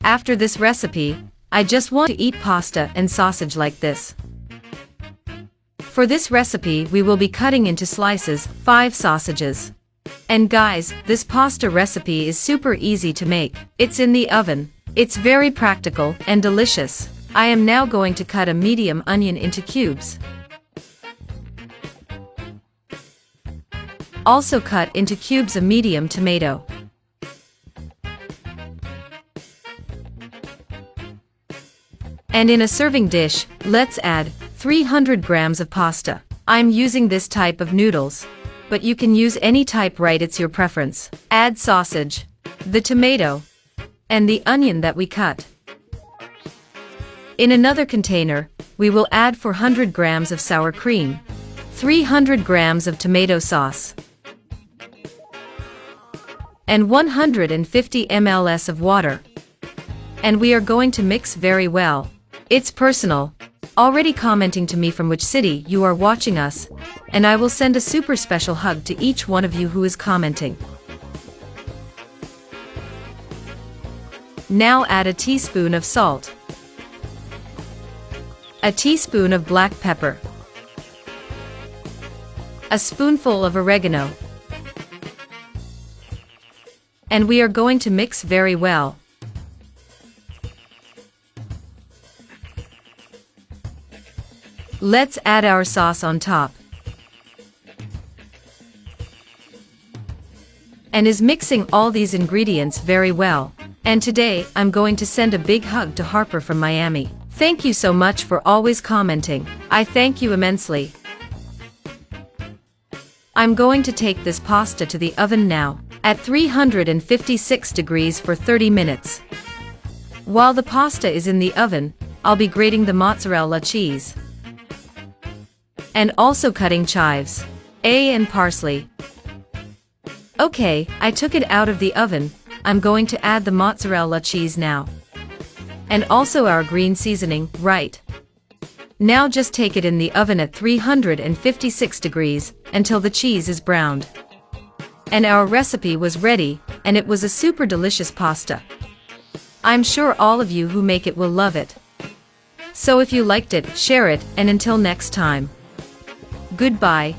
After this recipe, I just want to eat pasta and sausage like this. For this recipe we will be cutting into slices 5 sausages. And guys, this pasta recipe is super easy to make. It's in the oven. It's very practical and delicious. I am now going to cut a medium onion into cubes. Also cut into cubes a medium tomato. And in a serving dish, let's add 300 grams of pasta. I'm using this type of noodles, but you can use any type, right? It's your preference. Add sausage, the tomato, and the onion that we cut. In another container, we will add 400 grams of sour cream, 300 grams of tomato sauce, and 150 ml of water. And we are going to mix very well. It's personal. Already commenting to me from which city you are watching us, and I will send a super special hug to each one of you who is commenting. Now add a teaspoon of salt, a teaspoon of black pepper, a spoonful of oregano, and we are going to mix very well. Let's add our sauce on top. And is mixing all these ingredients very well. And today, I'm going to send a big hug to Harper from Miami. Thank you so much for always commenting. I thank you immensely. I'm going to take this pasta to the oven now, at 356 degrees for 30 minutes. While the pasta is in the oven, I'll be grating the mozzarella cheese. And also cutting chives, and parsley. Okay, I took it out of the oven. I'm going to add the mozzarella cheese now. And also our green seasoning, right? Now just take it in the oven at 356 degrees, until the cheese is browned. And our recipe was ready, and it was a super delicious pasta. I'm sure all of you who make it will love it. So if you liked it, share it, and until next time. Goodbye.